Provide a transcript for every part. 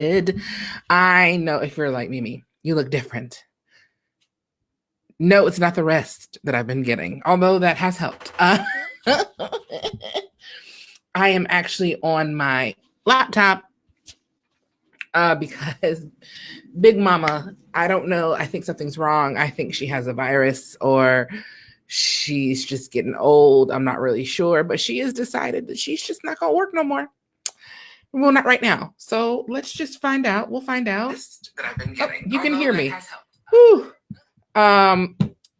I know if you're like Mimi, you look different. No, it's not the rest that I've been getting, although that has helped. I am actually on my laptop because Big Mama, I don't know. I think something's wrong. I think she has a virus or she's just getting old. I'm not really sure, but she has decided that she's just not going to work no more. Well, not right now. So let's just find out. We'll find out. That I've been getting. Oh, you can hear me. Whew.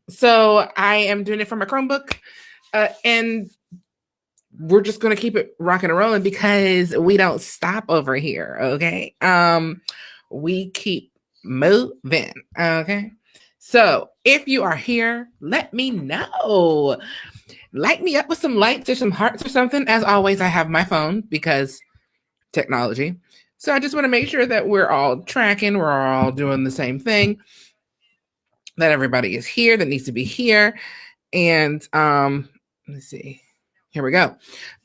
So I am doing it from a Chromebook, and we're just going to keep it rocking and rolling because we don't stop over here. Okay. We keep moving. Okay. So if you are here, let me know. Light me up with some lights or some hearts or something. As always, I have my phone because technology. So I just want to make sure that we're all tracking, we're all doing the same thing, that everybody is here that needs to be here. And let's see. Here we go.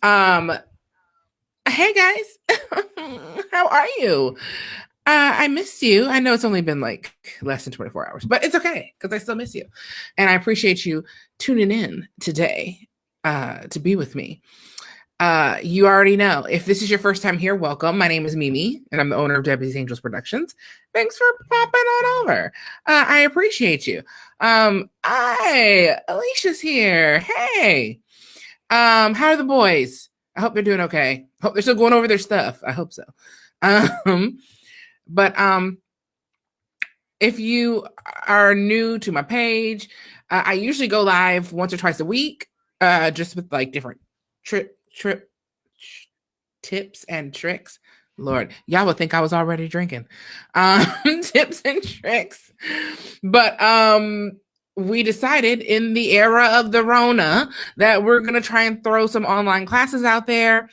Hey guys. How are you? I miss you. I know it's only been like less than 24 hours, but it's okay because I still miss you. And I appreciate you tuning in today to be with me. You already know. If this is your first time here, welcome. My name is Mimi, and I'm the owner of Debbie's Angels Productions. Thanks for popping on over. I appreciate you. Alicia's here. Hey. How are the boys? I hope they're doing okay. Hope they're still going over their stuff. I hope so. But if you are new to my page, I usually go live once or twice a week, just with like different tips and tricks. Lord, y'all would think I was already drinking. Tips and tricks. But we decided in the era of the Rona that we're going to try and throw some online classes out there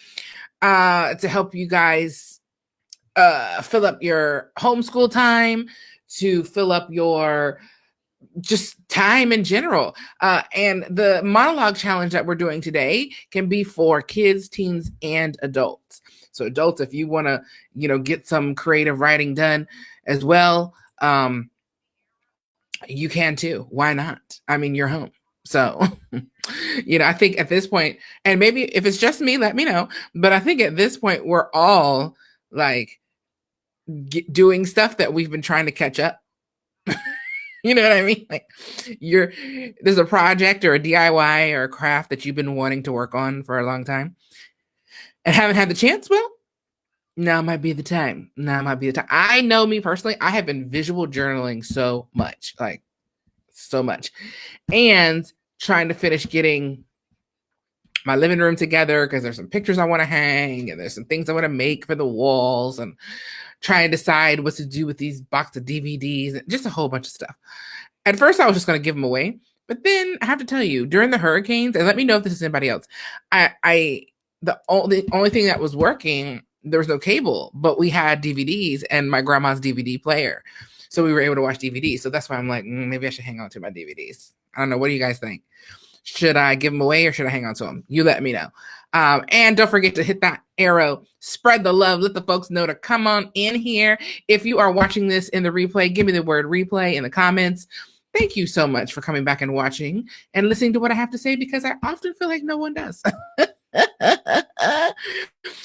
to help you guys fill up your homeschool time, to fill up your just time in general. And the monologue challenge that we're doing today can be for kids, teens, and adults. So adults, if you want to, get some creative writing done as well, you can too. Why not? I mean, you're home. So, I think at this point, and maybe if it's just me, let me know. But I think at this point, we're all like doing stuff that we've been trying to catch up. You know what I mean? Like there's a project or a DIY or a craft that you've been wanting to work on for a long time and haven't had the chance. Well, now might be the time. I know me personally, I have been visual journaling so much, like so much, and trying to finish getting my living room together because there's some pictures I want to hang and there's some things I want to make for the walls and try and decide what to do with these box of DVDs and just a whole bunch of stuff. At first, I was just going to give them away. But then I have to tell you, during the hurricanes, and let me know if this is anybody else, the only thing that was working, there was no cable, but we had DVDs and my grandma's DVD player. So we were able to watch DVDs. So that's why I'm like, maybe I should hang on to my DVDs. I don't know. What do you guys think? Should I give them away or should I hang on to them? You let me know. And don't forget to hit that arrow, spread the love, let the folks know to come on in here. If you are watching this in the replay, give me the word replay in the comments. Thank you so much for coming back and watching and listening to what I have to say because I often feel like no one does.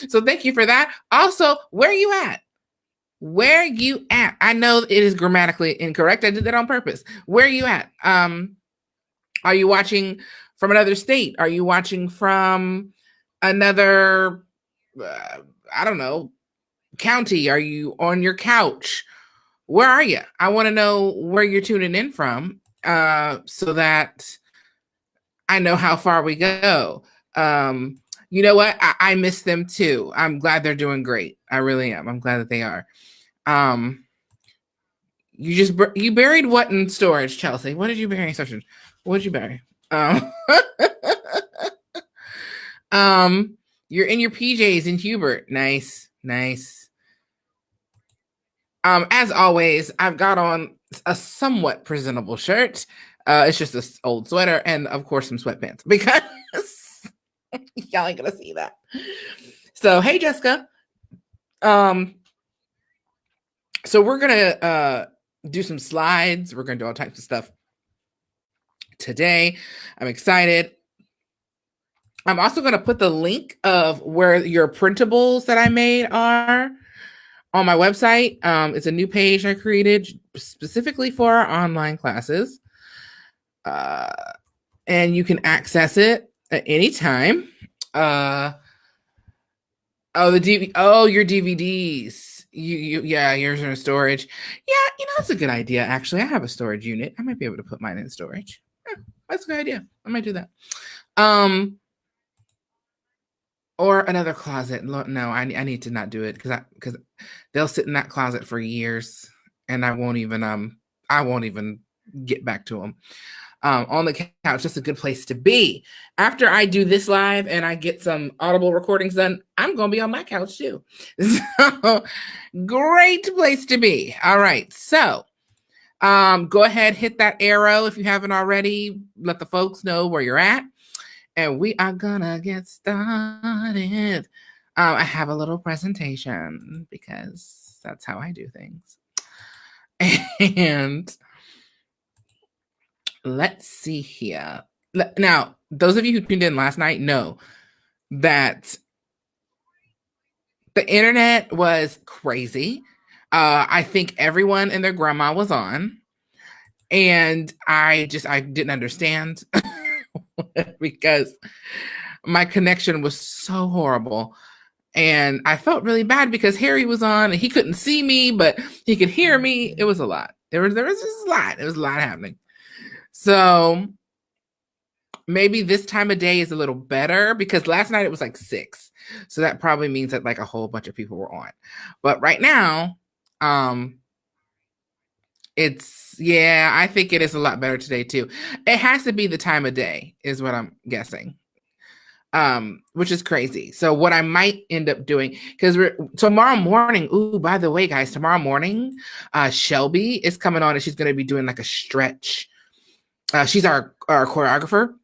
So thank you for that. Also, where are you at? Where are you at? I know it is grammatically incorrect. I did that on purpose. Where are you at? Are you watching from another state? Are you watching from another, I don't know, county? Are you on your couch? Where are you? I want to know where you're tuning in from so that I know how far we go. You know what? I miss them too. I'm glad they're doing great. I really am. I'm glad that they are. You buried what in storage, Chelsea? What did you bury in storage? What did you bury? You're in your PJs in Hubert. Nice. As always, I've got on a somewhat presentable shirt. It's just this old sweater and of course some sweatpants because y'all ain't gonna see that. So hey Jessica. So we're gonna do some slides. We're gonna do all types of stuff today. I'm excited. I'm also gonna put the link of where your printables that I made are on my website. It's a new page I created specifically for our online classes. And you can access it at any time. Your DVDs. Yeah, yours are in storage. Yeah, that's a good idea. Actually, I have a storage unit. I might be able to put mine in storage. Yeah, that's a good idea. I might do that. Or another closet. No, I need to not do it because they'll sit in that closet for years, and I won't even get back to them. On the couch, just a good place to be. After I do this live and I get some Audible recordings done, I'm going to be on my couch too. So, great place to be. All right. So, go ahead, hit that arrow if you haven't already. Let the folks know where you're at. And we are going to get started. I have a little presentation because that's how I do things. And let's see here. Now, those of you who tuned in last night know that the internet was crazy. I think everyone and their grandma was on. And I didn't understand because my connection was so horrible. And I felt really bad because Harry was on and he couldn't see me, but he could hear me. It was a lot. There was just a lot. It was a lot happening. So maybe this time of day is a little better because last night it was like 6. So that probably means that like a whole bunch of people were on. But right now, I think it is a lot better today too. It has to be the time of day is what I'm guessing. Which is crazy. So what I might end up doing, because tomorrow morning, by the way, guys, tomorrow morning, Shelby is coming on and she's going to be doing like a stretch. She's our choreographer,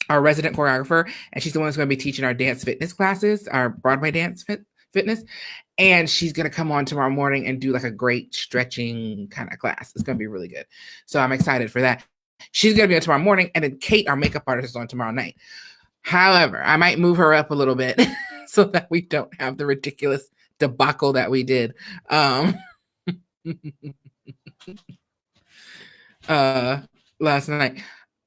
our resident choreographer, and she's the one that's going to be teaching our dance fitness classes, our Broadway dance fitness. And she's going to come on tomorrow morning and do like a great stretching kind of class. It's going to be really good. So I'm excited for that. She's going to be on tomorrow morning. And then Kate, our makeup artist, is on tomorrow night. However, I might move her up a little bit so that we don't have the ridiculous debacle that we did last night.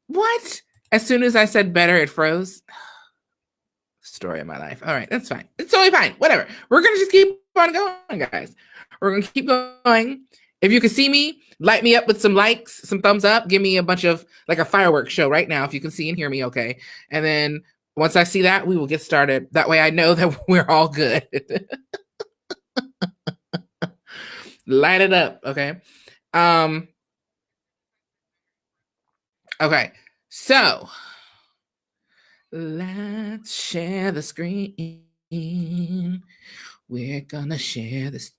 What? As soon as I said better, it froze. Story of my life. All right, that's fine. It's totally fine. Whatever. We're going to just keep on going, guys. We're going to keep going. If you can see me, light me up with some likes, some thumbs up. Give me a bunch of, like a fireworks show right now, if you can see and hear me okay. And then once I see that, we will get started. That way I know that we're all good. Light it up, okay? Okay, so let's share the screen. We're gonna share the screen.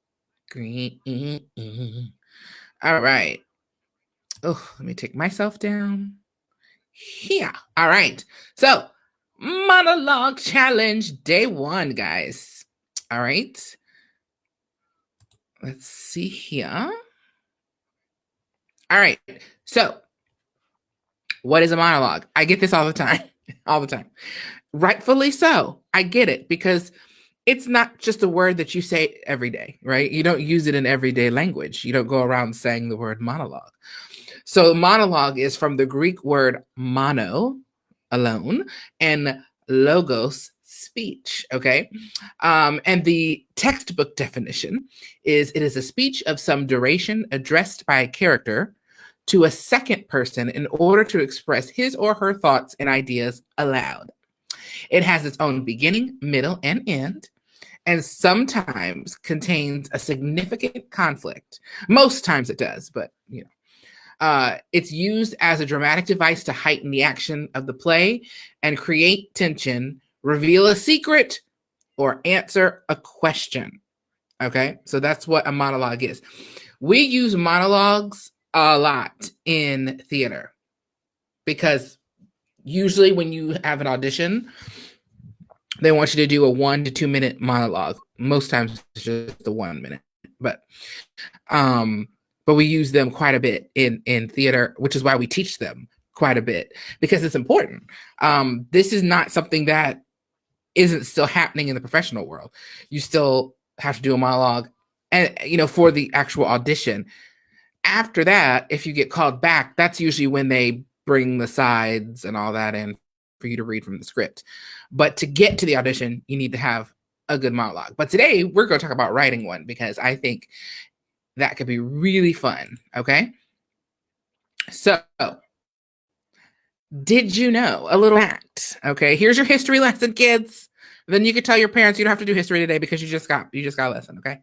All right. Oh, let me take myself down. Here. All right. So, monologue challenge day 1, guys. All right. Let's see here. All right. So, what is a monologue? I get this all the time. All the time. Rightfully so. I get it because it's not just a word that you say every day, right? You don't use it in everyday language. You don't go around saying the word monologue. So monologue is from the Greek word mono, alone, and logos, speech, okay? And the textbook definition is it is a speech of some duration addressed by a character to a second person in order to express his or her thoughts and ideas aloud. It has its own beginning, middle, and end, and sometimes contains a significant conflict. Most times it does, but it's used as a dramatic device to heighten the action of the play and create tension, reveal a secret, or answer a question. Okay, so that's what a monologue is. We use monologues a lot in theater because usually when you have an audition, they want you to do a 1 to 2 minute monologue. Most times it's just the 1 minute. but we use them quite a bit in theater, which is why we teach them quite a bit, because it's important. This is not something that isn't still happening in the professional world. You still have to do a monologue, and for the actual audition. After that, if you get called back, that's usually when they bring the sides and all that in for you to read from the script. But to get to the audition, you need to have a good monologue. But today we're going to talk about writing one, because I think that could be really fun. Okay. So, did you know a little fact? Okay, here's your history lesson, kids. Then you could tell your parents you don't have to do history today because you just got a lesson. Okay.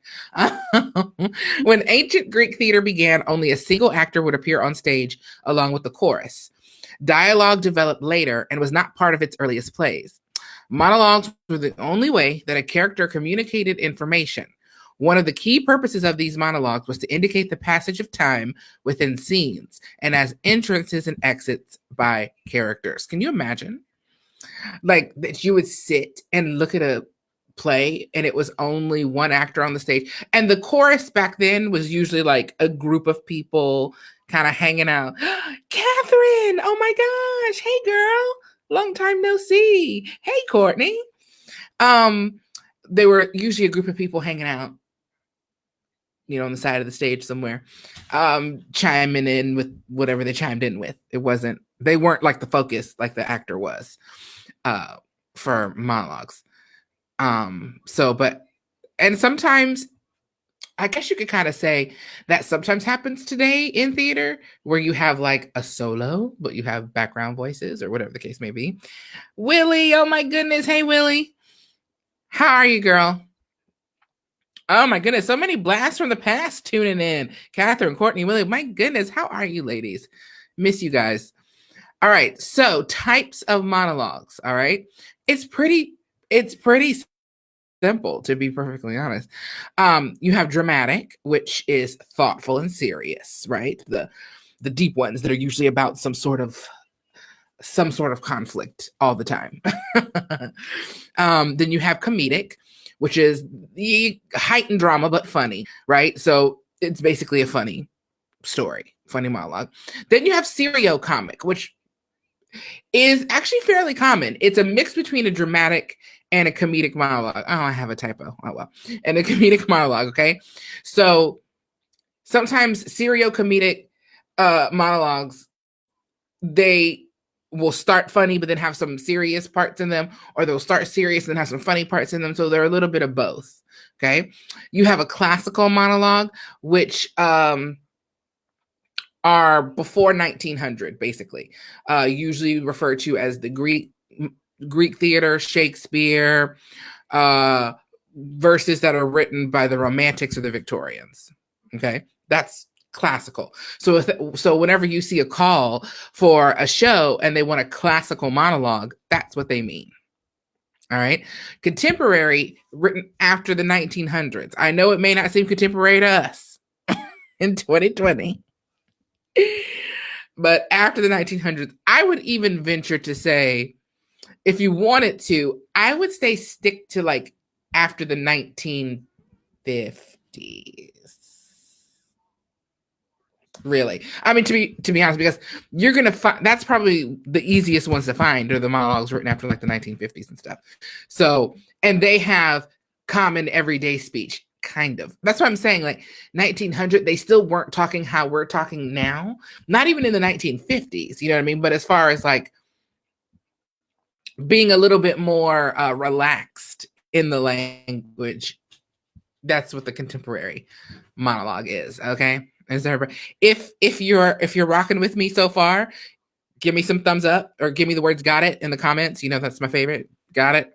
When ancient Greek theater began, only a single actor would appear on stage along with the chorus. Dialogue developed later and was not part of its earliest plays. Monologues were the only way that a character communicated information. One of the key purposes of these monologues was to indicate the passage of time within scenes and as entrances and exits by characters. Can you imagine? Like, that you would sit and look at a play and it was only one actor on the stage. And the chorus back then was usually like a group of people kind of hanging out. Catherine, oh my gosh. Hey girl, long time no see. Hey Courtney. They were usually a group of people hanging out, on the side of the stage somewhere, chiming in with whatever they chimed in with. They weren't like the focus like the actor was for monologues. And sometimes, I guess you could kind of say that sometimes happens today in theater, where you have like a solo, but you have background voices or whatever the case may be. Willie, oh my goodness. Hey, Willie. How are you, girl? Oh my goodness, so many blasts from the past tuning in. Catherine, Courtney, Willie, my goodness, how are you ladies? Miss you guys. All right, so types of monologues, all right? It's pretty simple, to be perfectly honest. You have dramatic, which is thoughtful and serious, right? The deep ones that are usually about some sort of conflict all the time. Then you have comedic, which is the heightened drama, but funny, right? So it's basically a funny story, funny monologue. Then you have serio-comic, which is actually fairly common. It's a mix between a dramatic and a comedic monologue. Oh, I have a typo. Oh, well. And a comedic monologue, okay? So sometimes serio-comedic monologues, they will start funny, but then have some serious parts in them, or they'll start serious and have some funny parts in them. So they're a little bit of both. Okay. You have a classical monologue, which are before 1900, basically, usually referred to as the Greek theater, Shakespeare, verses that are written by the Romantics or the Victorians. Okay. That's classical. So whenever you see a call for a show and they want a classical monologue, that's what they mean. All right. Contemporary, written after the 1900s. I know it may not seem contemporary to us in 2020, but after the 1900s, I would even venture to say, if you wanted to, I would say stick to like after the 1950s. Really, I mean, to be honest, because you're gonna find that's probably the easiest ones to find are the monologues written after like the 1950s and stuff. So, and they have common everyday speech, kind of. That's what I'm saying. Like 1900, they still weren't talking how we're talking now. Not even in the 1950s, you know what I mean? But as far as like being a little bit more relaxed in the language, that's what the contemporary monologue is. Okay. Is there, if you're rocking with me so far, give me some thumbs up or give me the words "got it" in the comments. That's my favorite. Got it,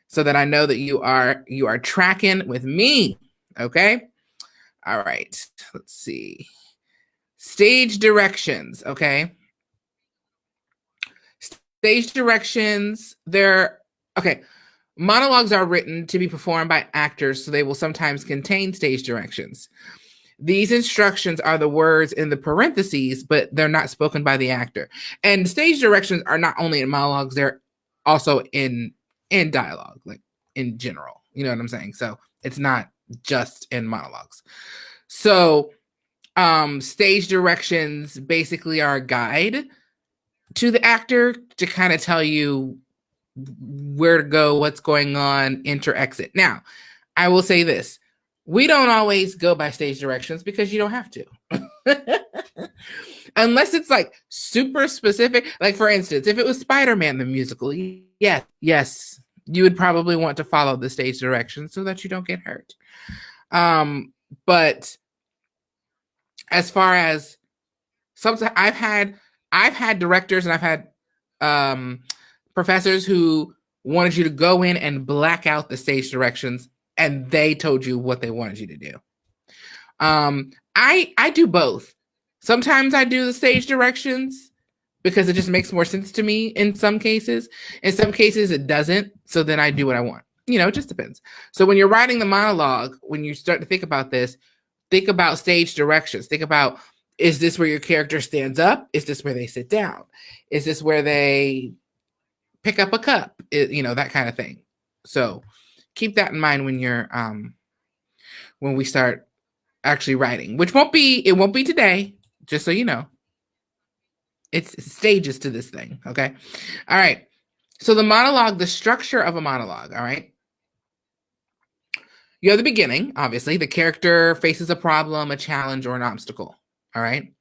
so that I know that you are tracking with me. Okay. All right. Let's see. Stage directions. Okay. Stage directions. Okay. Monologues are written to be performed by actors, so they will sometimes contain stage directions. These instructions are the words in the parentheses, but they're not spoken by the actor. And stage directions are not only in monologues, they're also in dialogue, like in general. You know what I'm saying? So it's not just in monologues. So stage directions basically are a guide to the actor to kind of tell you where to go, what's going on, enter, exit. Now, I will say this. We don't always go by stage directions because you don't have to. Unless it's like super specific. Like, for instance, if it was Spider-Man the musical, yes, you would probably want to follow the stage directions so that you don't get hurt. But as far as sometimes I've had directors and I've had professors who wanted you to go in and black out the stage directions, and they told you what they wanted you to do. I do both. Sometimes I do the stage directions because it just makes more sense to me in some cases. In some cases, it doesn't. So then I do what I want. It just depends. So when you're writing the monologue, when you start to think about this, think about stage directions. Think about, is this where your character stands up? Is this where they sit down? Is this where they pick up a cup? That kind of thing. So keep that in mind when you're when we start actually writing, which won't be today, just so you know. It's stages to this thing, okay? All right. So the monologue, the structure of a monologue, all right? You have the beginning, obviously. The character faces a problem, a challenge, or an obstacle, all right?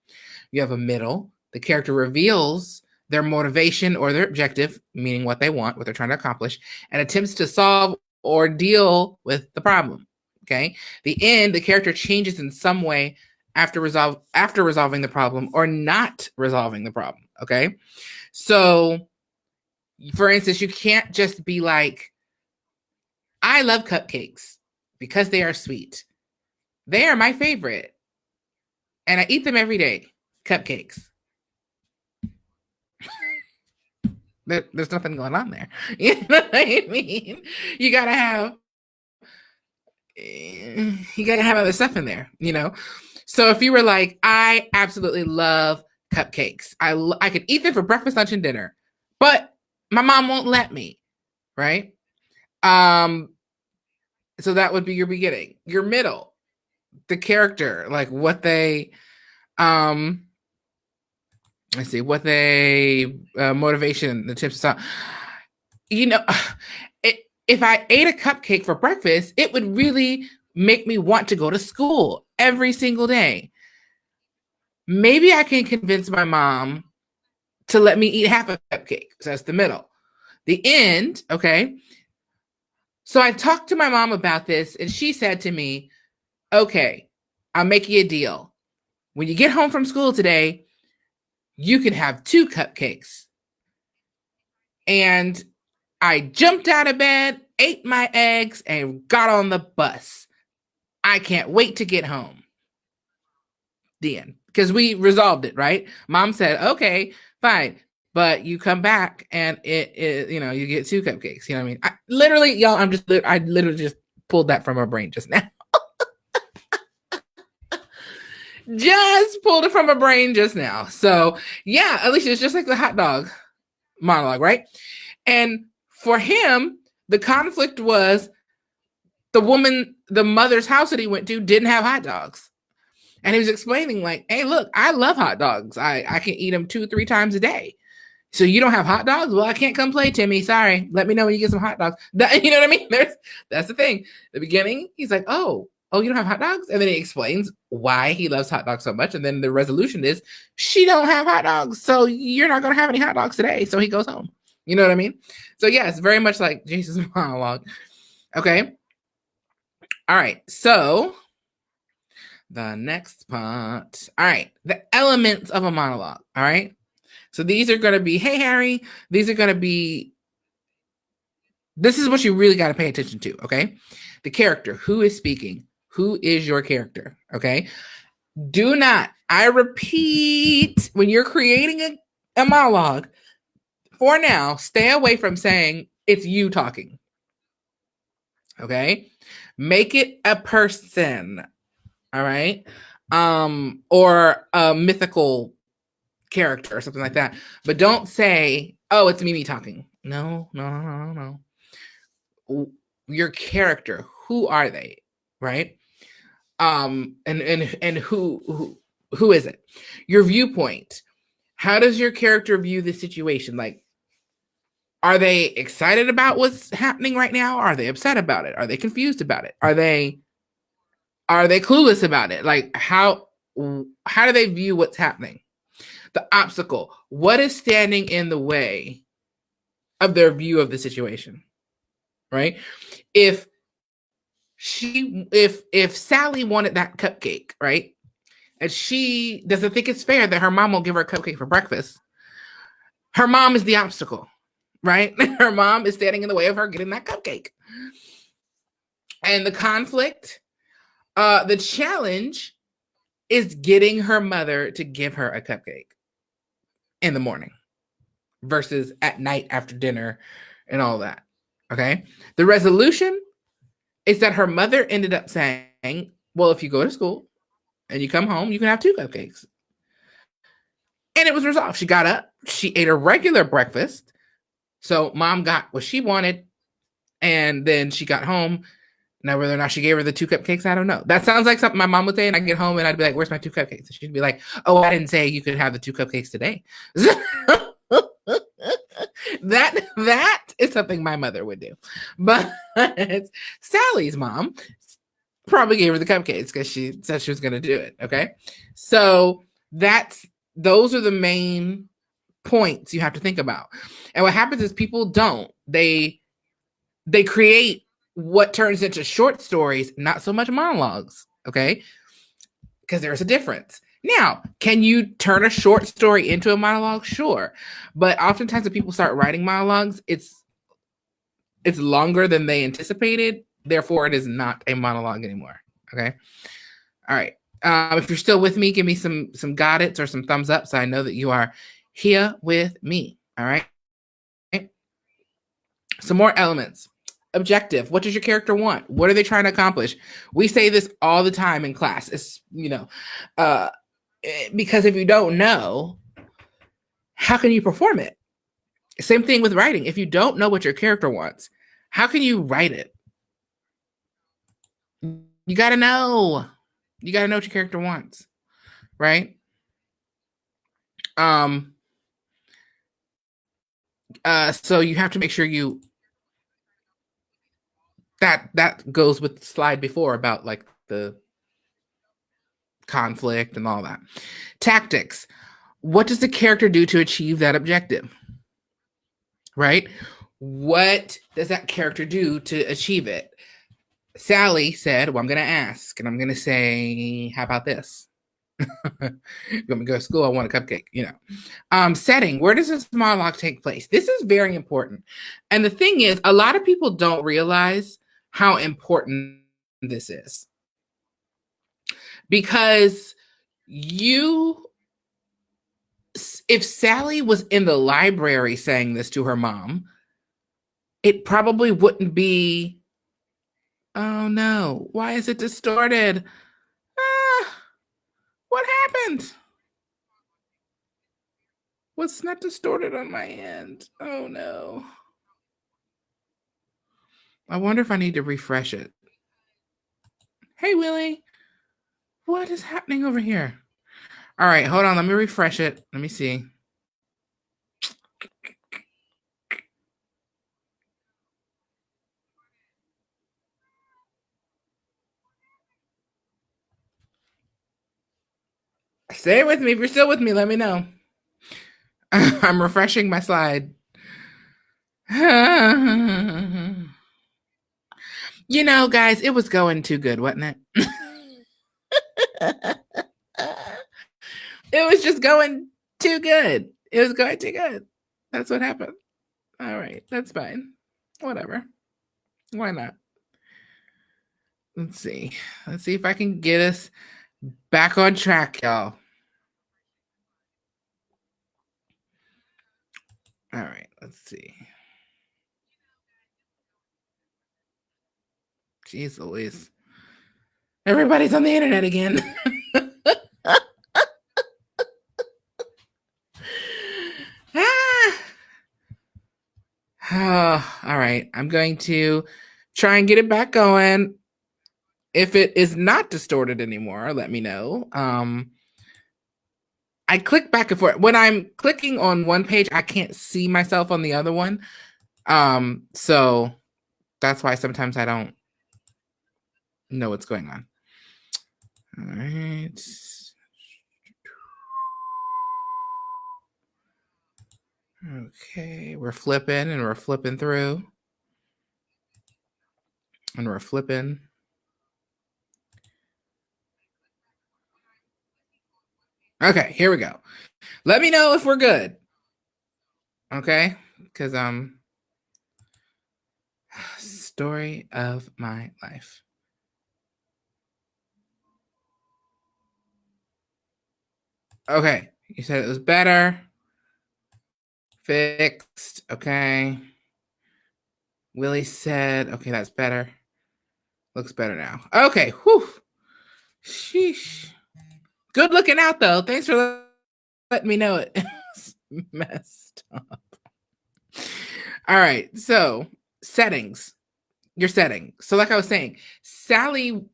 You have a middle. The character reveals their motivation or their objective, meaning what they want, what they're trying to accomplish, and attempts to solve or deal with the problem, okay? The end, the character changes in some way after resolving the problem or not resolving the problem, okay? So, for instance, you can't just be like, I love cupcakes because they are sweet. They are my favorite, and I eat them every day. Cupcakes. There's nothing going on there. You know what I mean? You gotta have other stuff in there, So if you were like, I absolutely love cupcakes. I could eat them for breakfast, lunch, and dinner, but my mom won't let me, right? So that would be your beginning. Your middle, the character, like what they, let's see, what they, motivation, the tips. If I ate a cupcake for breakfast, it would really make me want to go to school every single day. Maybe I can convince my mom to let me eat half a cupcake. So that's the middle. The end, okay? So I talked to my mom about this, and she said to me, okay, I'll make you a deal. When you get home from school today, you can have 2 cupcakes. And I jumped out of bed, ate my eggs, and got on the bus. I can't wait to get home. The end. Because we resolved it, right? Mom said, okay, fine. But you come back and it you get 2 cupcakes. You know what I mean? I literally just pulled that from my brain just now. Just pulled it from my brain just now. So yeah, Alicia, it's just like the hot dog monologue, right? And for him, the conflict was the mother's house that he went to didn't have hot dogs. And he was explaining like, hey, look, I love hot dogs. I can eat them 2-3 times a day. So you don't have hot dogs? Well, I can't come play, Timmy. Sorry. Let me know when you get some hot dogs. You know what I mean? That's the thing. The beginning, he's like, oh, you don't have hot dogs? And then he explains why he loves hot dogs so much. And then the resolution is, she don't have hot dogs. So you're not going to have any hot dogs today. So he goes home. You know what I mean? So yeah, it's very much like Jesus' monologue. Okay. All right. So the next part. All right. The elements of a monologue. All right. So these are going to be, hey, Harry, this is what you really got to pay attention to. Okay. The character, who is speaking, who is your character. Okay. Do not, I repeat, when you're creating a monologue, for now, stay away from saying it's you talking. Okay. Make it a person. All right. Or a mythical character or something like that. But don't say, oh, it's Mimi talking. No. Your character, who are they? right? And who is it? Your viewpoint. How does your character view the situation? Like, are they excited about what's happening right now? Are they upset about it? Are they confused about it? Are they clueless about it? Like, how do they view what's happening? The obstacle. What is standing in the way of their view of the situation? Right? If if Sally wanted that cupcake, right? And she doesn't think it's fair that her mom will give her a cupcake for breakfast. Her mom is the obstacle, right? Her mom is standing in the way of her getting that cupcake. And the conflict, the challenge is getting her mother to give her a cupcake in the morning versus at night after dinner and all that. Okay. The resolution is that her mother ended up saying, well, if you go to school and you come home, you can have 2 cupcakes. And it was resolved. She got up, she ate a regular breakfast. So mom got what she wanted. And then she got home. Now, whether or not she gave her the 2 cupcakes, I don't know. That sounds like something my mom would say, and I'd get home and I'd be like, where's my 2 cupcakes? And she'd be like, oh, I didn't say you could have the 2 cupcakes today. that is something my mother would do. But Sally's mom probably gave her the cupcakes because she said she was going to do it. Okay. So those are the main points you have to think about. And what happens is people don't. They create what turns into short stories, not so much monologues, okay? Because there's a difference. Now, can you turn a short story into a monologue? Sure. But oftentimes when people start writing monologues, it's longer than they anticipated. Therefore, it is not a monologue anymore. Okay. All right. If you're still with me, give me some got it's or some thumbs up so I know that you are here with me. All right. Some more elements. Objective. What does your character want? What are they trying to accomplish? We say this all the time in class. It's, because if you don't know, how can you perform it? Same thing with writing. If you don't know what your character wants, how can you write it? You got to know. You got to know what your character wants, right? So you have to make sure that goes with the slide before about like the conflict and all that. Tactics. What does the character do to achieve that objective? Right? What does that character do to achieve it? Sally said, well, I'm going to ask, and I'm going to say, how about this? You want me to go to school? I want a cupcake, Setting. Where does this monologue take place? This is very important. And the thing is, a lot of people don't realize how important this is. Because if Sally was in the library saying this to her mom, it probably wouldn't be, oh no, why is it distorted? What happened? What's not distorted on my end? Oh no. I wonder if I need to refresh it. Hey, Willie, what is happening over here? All right, hold on. Let me refresh it. Let me see. Stay with me. If you're still with me, let me know. I'm refreshing my slide. Guys, it was going too good, wasn't it? It was just going too good. It was going too good. That's what happened. All right, that's fine. Whatever. Why not? Let's see. Let's see if I can get us back on track, y'all. All right, let's see. Jeez Louise. Everybody's on the internet again. Oh, all right. I'm going to try and get it back going. If it is not distorted anymore, let me know. I click back and forth. When I'm clicking on one page, I can't see myself on the other one. So that's why sometimes I don't know what's going on. All right. Okay, we're flipping and we're flipping through. And we're flipping. Okay, here we go. Let me know if we're good. Okay? Because story of my life. Okay, you said it was better. Fixed. Okay. Willie said, okay, that's better. Looks better now. Okay, whew. Sheesh. Good looking out though. Thanks for letting me know it's messed up. All right, so settings. Your setting. So, like I was saying, Sally,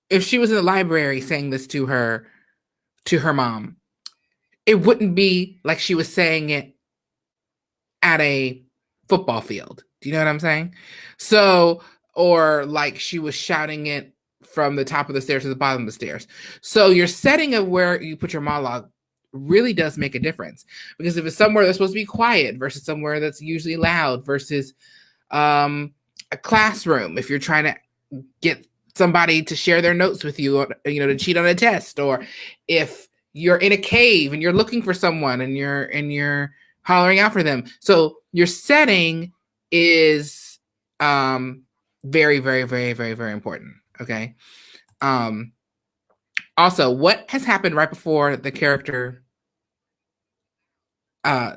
if she was in the library saying this to her mom, it wouldn't be like she was saying it at a football field. Do you know what I'm saying? So, or like she was shouting it from the top of the stairs to the bottom of the stairs. So your setting of where you put your monologue really does make a difference, because if it's somewhere that's supposed to be quiet versus somewhere that's usually loud versus a classroom, if you're trying to get somebody to share their notes with you, to cheat on a test, or if you're in a cave and you're looking for someone and you're hollering out for them. So your setting is very, very, very, very, very important. Okay. Also, what has happened right before the character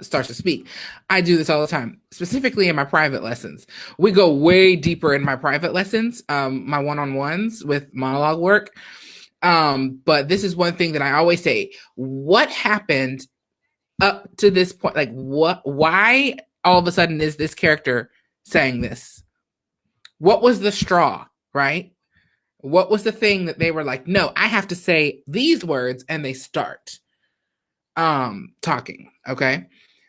starts to speak? I do this all the time, specifically in my private lessons. We go way deeper in my private lessons, my one-on-ones with monologue work. But this is one thing that I always say: what happened up to this point? Like, why all of a sudden is this character saying this? What was the straw, right? What was the thing that they were like, no, I have to say these words, and they start talking. Okay.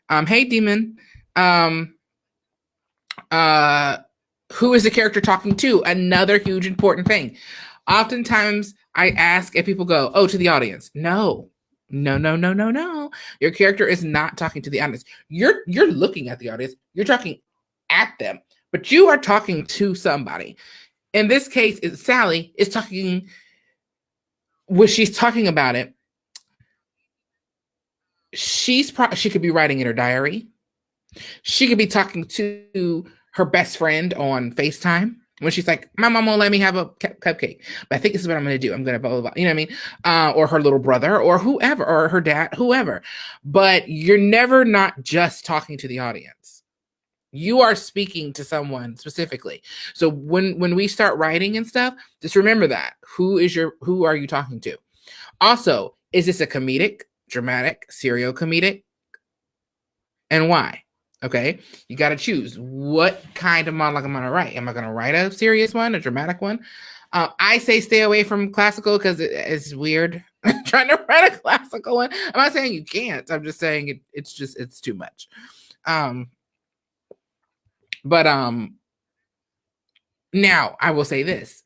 Hey demon. Um who is the character talking to? Another huge important thing. Oftentimes I ask and people go, oh, to the audience. No. No, no, no, no, no. Your character is not talking to the audience. You're looking at the audience. You're talking at them, but you are talking to somebody. In this case, Sally is talking. When she's talking about it, she could be writing in her diary. She could be talking to her best friend on FaceTime when she's like, my mom won't let me have a cupcake, but I think this is what I'm going to do. I'm going to blah, blah, blah. You know what I mean? Or her little brother or whoever, or her dad, whoever. But you're never not just talking to the audience. You are speaking to someone specifically. So when we start writing and stuff, just remember that. Who are you talking to? Also, is this a comedic, dramatic, serial comedic? And why? Okay, you got to choose what kind of monologue I'm going to write. Am I going to write a serious one, a dramatic one? I say stay away from classical because it's weird trying to write a classical one. I'm not saying you can't. I'm just saying it's too much. But now I will say this: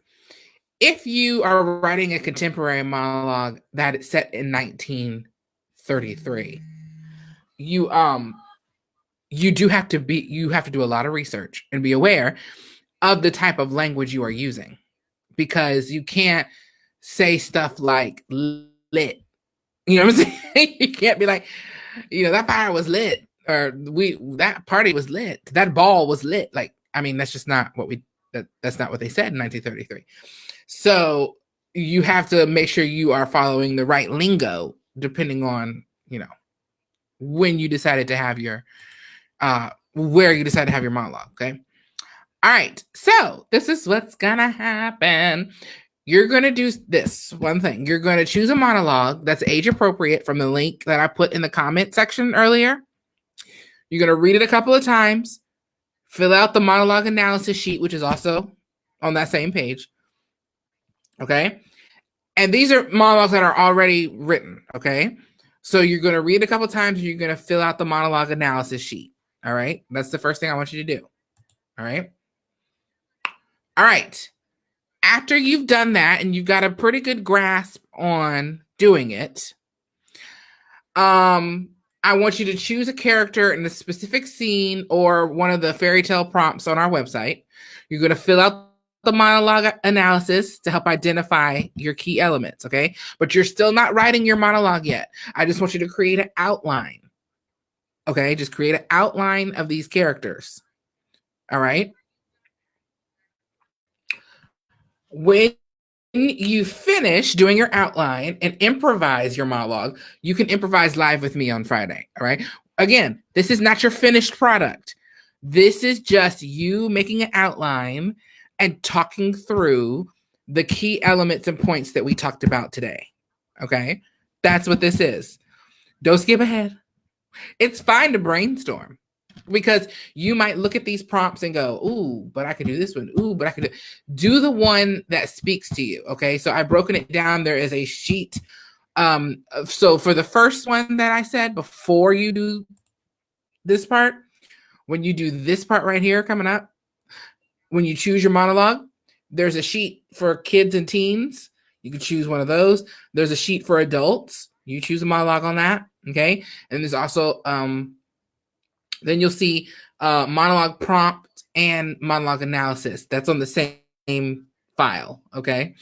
if you are writing a contemporary monologue that is set in 1933, you have to do a lot of research and be aware of the type of language you are using, because you can't say stuff like lit. You know what I'm saying? You can't be like, that fire was lit, or that party was lit, that ball was lit. Like, I mean, that's just not what that's not what they said in 1933. So you have to make sure you are following the right lingo, depending on, when you decided to have your where you decide to have your monologue. Okay. All right. So this is what's gonna happen. You're gonna do this one thing. You're gonna choose a monologue that's age appropriate from the link that I put in the comment section earlier. You're gonna read it a couple of times, fill out the monologue analysis sheet, which is also on that same page. Okay. And these are monologues that are already written. Okay. So you're going to read a couple times and you're going to fill out the monologue analysis sheet. All right. That's the first thing I want you to do. All right. All right. After you've done that and you've got a pretty good grasp on doing it, I want you to choose a character in a specific scene or one of the fairy tale prompts on our website. You're going to fill out the monologue analysis to help identify your key elements, okay? But you're still not writing your monologue yet. I just want you to create an outline, okay? Just create an outline of these characters, all right? When you finish doing your outline and improvise your monologue, you can improvise live with me on Friday. All right. Again, this is not your finished product. This is just you making an outline and talking through the key elements and points that we talked about today. Okay. That's what this is. Don't skip ahead. It's fine to brainstorm because you might look at these prompts and go, ooh, but I could do this one. Ooh, but I could do the one that speaks to you. Okay. So I've broken it down. There is a sheet. So for the first one that I said, before you do this part, when you do this part right here coming up, when you choose your monologue, there's a sheet for kids and teens. You can choose one of those. There's a sheet for adults. You choose a monologue on that. Okay. And there's also, then you'll see monologue prompt and monologue analysis. That's on the same file, okay?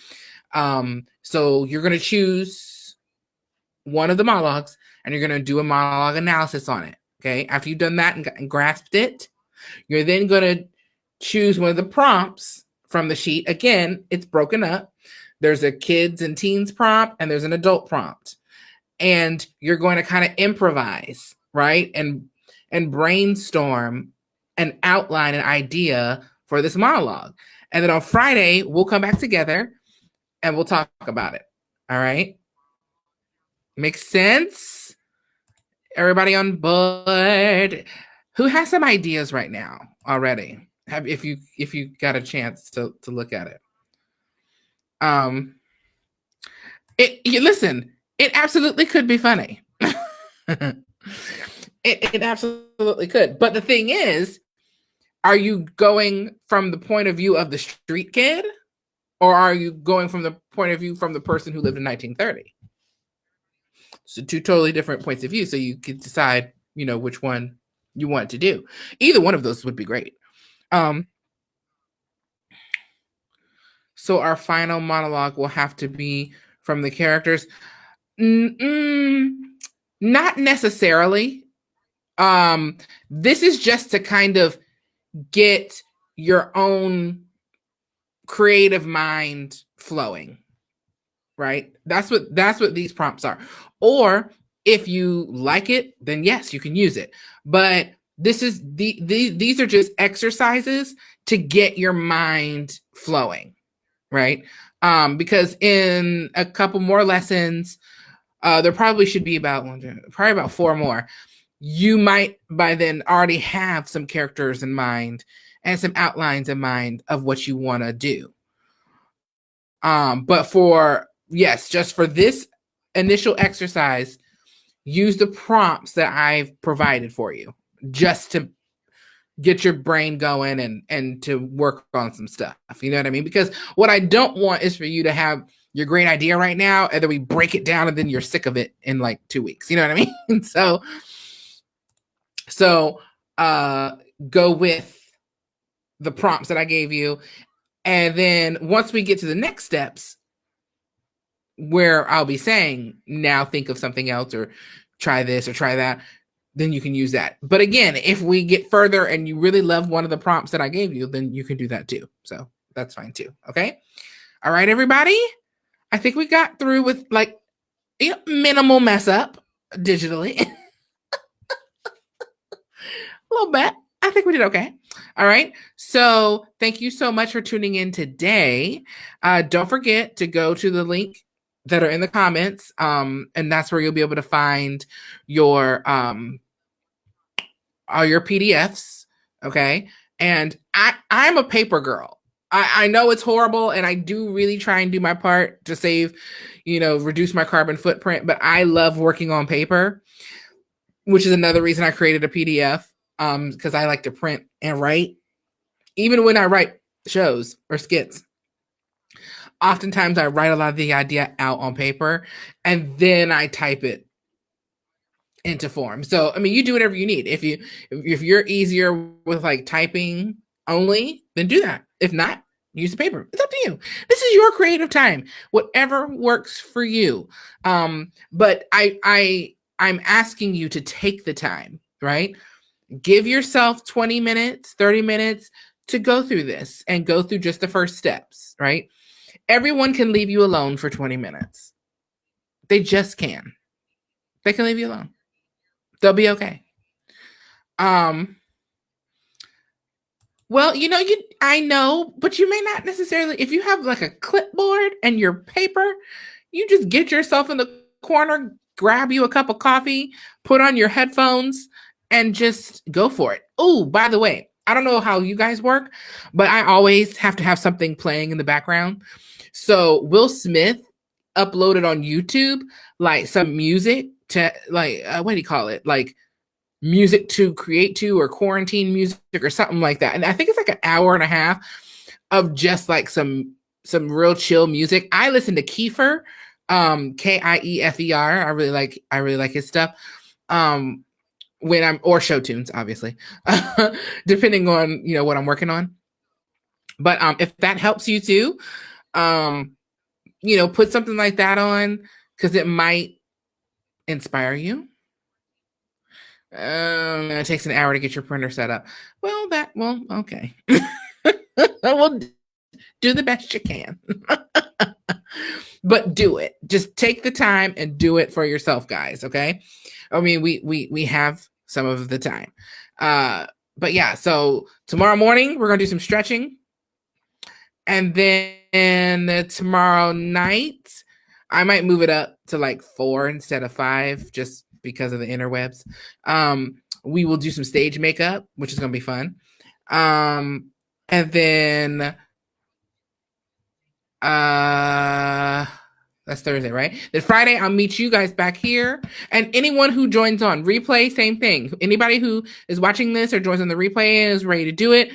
So you're going to choose one of the monologues, and you're going to do a monologue analysis on it, okay? After you've done that and grasped it, you're then going to choose one of the prompts from the sheet. Again, it's broken up. There's a kids and teens prompt, and there's an adult prompt. And you're going to kind of improvise, right? And brainstorm and outline an idea for this monologue. And then on Friday, we'll come back together and we'll talk about it. All right. Makes sense? Everybody on board? Who has some ideas right now already? If you got a chance to look at it. Listen, it absolutely could be funny. It absolutely could. But the thing is, are you going from the point of view of the street kid, or are you going from the point of view from the person who lived in 1930? So two totally different points of view. So you can decide, which one you want to do. Either one of those would be great. So our final monologue will have to be from the characters. Not necessarily. This is just to kind of get your own creative mind flowing, right? That's what these prompts are. Or if you like it, then yes, you can use it. But these are just exercises to get your mind flowing, right? Because in a couple more lessons, there probably should be about 4 more. You might by then already have some characters in mind and some outlines in mind of what you want to do. But just for this initial exercise, use the prompts that I've provided for you just to get your brain going and to work on some stuff. You know what I mean? Because what I don't want is for you to have your great idea right now and then we break it down and then you're sick of it in like 2 weeks. You know what I mean? So go with the prompts that I gave you. And then once we get to the next steps, where I'll be saying, now think of something else or try this or try that, then you can use that. But again, if we get further and you really love one of the prompts that I gave you, then you can do that too. So that's fine too. Okay. All right, everybody. I think we got through with like minimal mess up digitally. A little bit. I think we did okay. All right. So thank you so much for tuning in today. Don't forget to go to the link that are in the comments. And that's where you'll be able to find your all your PDFs. Okay. And I'm a paper girl. I know it's horrible, and I do really try and do my part to save, reduce my carbon footprint, but I love working on paper, which is another reason I created a PDF, because I like to print and write. Even when I write shows or skits, oftentimes I write a lot of the idea out on paper and then I type it into form. So, I mean, you do whatever you need. If you're easier with like typing only, then do that. If not, use the paper. It's up to you. This is your creative time. Whatever works for you. But I'm asking you to take the time, right? Give yourself 20 minutes, 30 minutes to go through this and go through just the first steps, right? Everyone can leave you alone for 20 minutes. They just can. They can leave you alone. They'll be okay. Well, I know, but you may not necessarily, if you have like a clipboard and your paper, you just get yourself in the corner, grab you a cup of coffee, put on your headphones, and just go for it. Oh, by the way, I don't know how you guys work, but I always have to have something playing in the background. So Will Smith uploaded on YouTube like some music to like what do you call it? Like music to create to, or quarantine music or something like that. And I think it's like an hour and a half of just like some real chill music. I listen to Kiefer, Kiefer. I really like his stuff. When I'm, or show tunes, obviously, depending on, what I'm working on. But if that helps you too, put something like that on, because it might inspire you. It takes an hour to get your printer set up. Well, okay. Well, do the best you can. But do it. Just take the time and do it for yourself, guys. Okay. I mean, we have some of the time. But yeah, so tomorrow morning we're gonna do some stretching. And then tomorrow night, I might move it up to like 4 instead of 5, just because of the interwebs. We will do some stage makeup, which is gonna be fun. And then that's Thursday, right? Then Friday, I'll meet you guys back here. And anyone who joins on replay, same thing. Anybody who is watching this or joins on the replay and is ready to do it,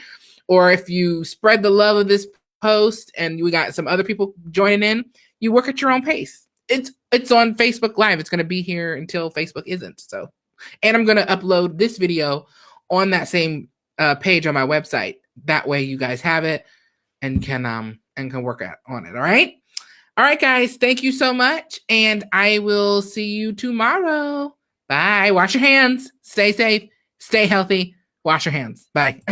or if you spread the love of this post and we got some other people joining in, you work at your own pace. It's on Facebook Live. It's going to be here until Facebook isn't. So, and I'm going to upload this video on that same page on my website. That way, you guys have it and can work on it. All right. All right, guys. Thank you so much, and I will see you tomorrow. Bye. Wash your hands. Stay safe. Stay healthy. Wash your hands. Bye.